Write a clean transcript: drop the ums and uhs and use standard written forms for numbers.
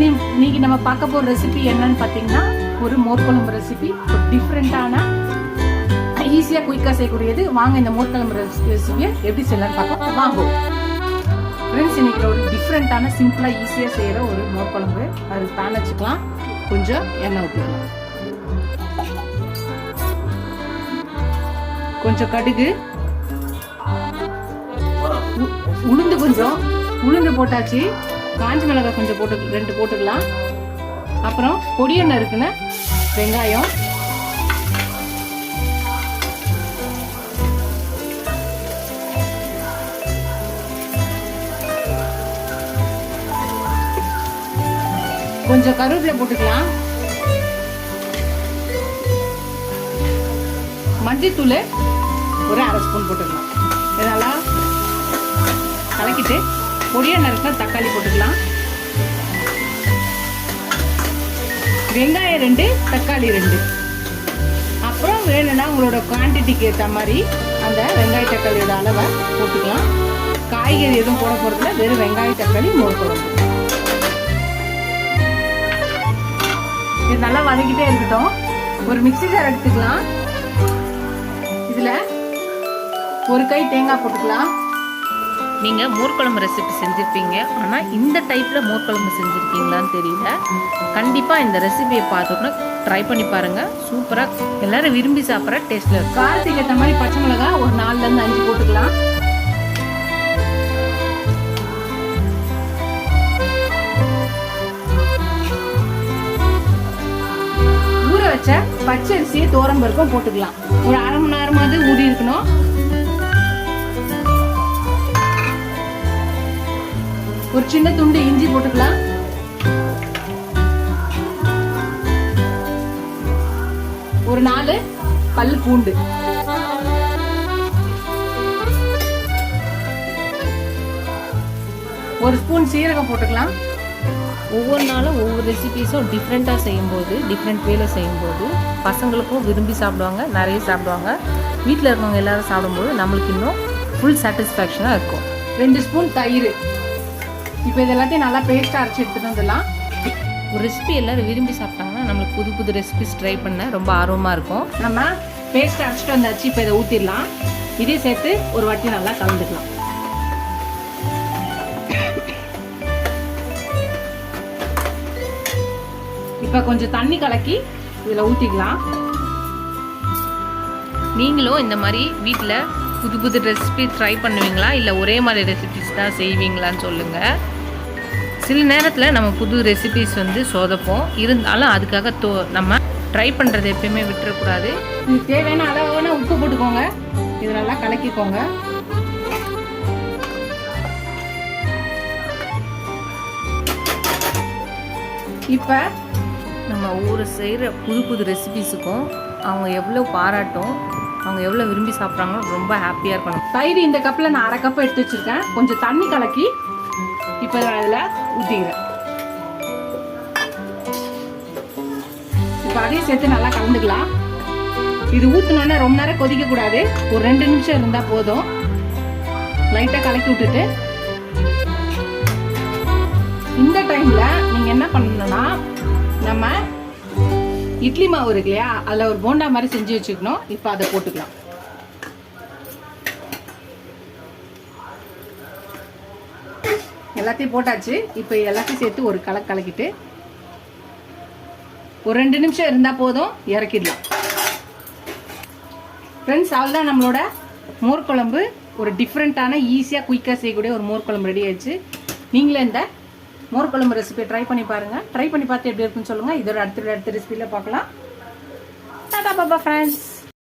இன்னைக்கு நம்ம பார்க்க போகிற ரெசிபி என்னன்னு பார்த்தீங்கன்னா ஒரு மோர் குழம்பு ரெசிபி. ஒரு டிஃப்ரெண்ட்டான ஈஸியாக குயிக்காக செய்யக்கூடியது. வாங்க இந்த மோர் குழம்பு ரெசிபியை எப்படி செய்யலாம்னு பார்க்கலாம். வாங்குவோம் ஃப்ரெண்ட்ஸ். இன்னைக்கு ஒரு டிஃப்ரெண்ட்டான சிம்பிளாக ஈஸியாக செய்கிற ஒரு மோர் குழம்பு. அதுக்கு பேன் வச்சுக்கலாம், கொஞ்சம் எண்ணெய் ஊற்றிக்கலாம், கொஞ்சம் கடுகு, உளுந்து, கொஞ்சம் உளுந்து போட்டாச்சு. காஞ்ச மிளகாய் கொஞ்சம் போட்டு 2 போட்டுக்கலாம். அப்புறம் பொடியை நறுக்குன வெங்காயம், கொஞ்சம் கருவேப்பிலை போட்டுக்கலாம். மஞ்சள்தூள் ஒரு 1/2 ஸ்பூன் போட்டுக்கலாம். இதெல்லாம் கலக்கிட்டு பொடியை நறுக்கின தக்காளி போட்டுக்கலாம். வெங்காயம் 2, தக்காளி 2. அப்புறம் வேணும்னா உங்களோட குவான்டிட்டிக்கு ஏற்ற மாதிரி அந்த வெங்காய தக்காளியோட அளவை போட்டுக்கலாம். காய்கறி எதுவும் போட போகிறதுல வெறும் வெங்காய தக்காளி மோர் குழம்பு. இது நல்லா வதக்கிட்டே இருக்கட்டும். ஒரு மிக்ஸி ஜார் எடுத்துக்கலாம். இதில் ஒரு கை தேங்காய் போட்டுக்கலாம். நீங்கள் மோர் குழம்பு ரெசிபி செஞ்சுருப்பீங்க, ஆனால் இந்த டைப்பில் மோர் குழம்பு செஞ்சுருக்கீங்களான்னு தெரியல. கண்டிப்பாக இந்த ரெசிபியை பார்த்தோன்னா ட்ரை பண்ணி பாருங்கள். சூப்பராக எல்லோரும் விரும்பி சாப்பிட்ற டேஸ்ட்டில் இருக்கும். காரத்துக்கு ஏற்ற மாதிரி பச்சை மிளகா ஒரு 4லேருந்து 5 போட்டுக்கலாம். ஊற வச்ச பச்சரிசியை தோரம்பருப்பும் போட்டுக்கலாம். ஒரு 1/2 மணி நேரமாவது ஊறி இருக்கணும். ஒரு சின்ன துண்டு இஞ்சி போட்டுக்கலாம். ஒரு 4 பல்லு பூண்டு, ஒரு ஸ்பூன் சீரகம் போட்டுக்கலாம். ஒவ்வொரு நாளும் ஒவ்வொரு ரெசிபீஸும் டிஃப்ரெண்ட்டாக செய்யும்போது, டிஃப்ரெண்ட் வேல செய்யும்போது பசங்களுக்கும் விரும்பி சாப்பிடுவாங்க, நிறைய சாப்பிடுவாங்க. வீட்டில் இருக்கவங்க எல்லாரும் சாப்பிடும்போது நம்மளுக்கு இன்னும் ஃபுல் சாட்டிஸ்ஃபேக்ஷனாக இருக்கும். 2 ஸ்பூன் தயிர். இப்போ இது எல்லாத்தையும் நல்லா பேஸ்ட்டாக அரைச்சி எடுத்துகிட்டு வந்துடலாம். ஒரு ரெசிபி எல்லோரும் விரும்பி சாப்பிட்டாங்கன்னா நம்மளுக்கு புது புது ரெசிபிஸ் ட்ரை பண்ண ரொம்ப ஆர்வமாக இருக்கும். நம்ம பேஸ்ட்டை அரைச்சிட்டு வந்தாச்சு. இப்போ இதை ஊற்றிடலாம். இதே சேர்த்து ஒரு வாட்டி நல்லா கலந்துக்கலாம். இப்போ கொஞ்சம் தண்ணி கலக்கி இதில் ஊற்றிக்கலாம். நீங்களும் இந்த மாதிரி வீட்டில் புது புது ரெசிபி ட்ரை பண்ணுவீங்களா, இல்லை ஒரே மாதிரி ரெசிபிஸ் தான் செய்வீங்களான்னு சொல்லுங்கள். சில நேரத்தில் நம்ம புது ரெசிபிஸ் சொதப்போம். இருந்தாலும் அதுக்காக நம்ம ட்ரை பண்ணுறது எப்பயுமே விட்டுறக்கூடாது. இது தேவையான அளவான உப்பு போட்டுக்கோங்க. இது நல்லா கலக்கிக்கோங்க. இப்போ நம்ம ஊரை செய்கிற புது புது ரெசிபிஸுக்கும் அவங்க எவ்வளோ பாராட்டும், அவங்க எவ்வளோ விரும்பி சாப்பிட்றாங்களோ ரொம்ப ஹாப்பியாக இருக்கணும். தயிர் இந்த கப்பில் நான் 1/2 கப் எடுத்து வச்சுருக்கேன். கொஞ்சம் தண்ணி கலக்கி இப்போ அதில் ஊற்றிக்கிறேன். இப்போ அதையும் சேர்த்து நல்லா கலந்துக்கலாம். இது ஊற்றினோன்னே ரொம்ப நேரம் கொதிக்கக்கூடாது. ஒரு 2 நிமிஷம் இருந்தால் போதும். லைட்டாக கலக்கி விட்டுட்டு இந்த டைமில் நீங்கள் என்ன பண்ணணும்னா, நம்ம இட்லி மாவு இருக்கு இல்லையா, அதில் ஒரு போண்டா மாதிரி செஞ்சு வச்சுக்கணும். இப்போ அதை போட்டுக்கலாம். எல்லாத்தையும் போட்டாச்சு. இப்போ எல்லாத்தையும் சேர்த்து ஒரு கலக்கிட்டு ஒரு 2 நிமிஷம் இருந்தால் போதும், இறக்கிடலாம். ஃப்ரெண்ட்ஸ், அவ்வளோதான் நம்மளோட மோர் குழம்பு. ஒரு டிஃப்ரெண்ட்டான ஈஸியாக குயிக்காக செய்யக்கூடிய ஒரு மோர் குழம்பு ரெடி ஆயிடுச்சு. நீங்களே இந்த மோர் குழம்பு ரெசிபியை ட்ரை பண்ணி பாருங்கள். ட்ரை பண்ணி பார்த்து எப்படி இருக்குன்னு சொல்லுங்கள். இதோட அடுத்த ரெசிபியில் பார்க்கலாம். டாடா பாபா ஃப்ரெண்ட்ஸ்.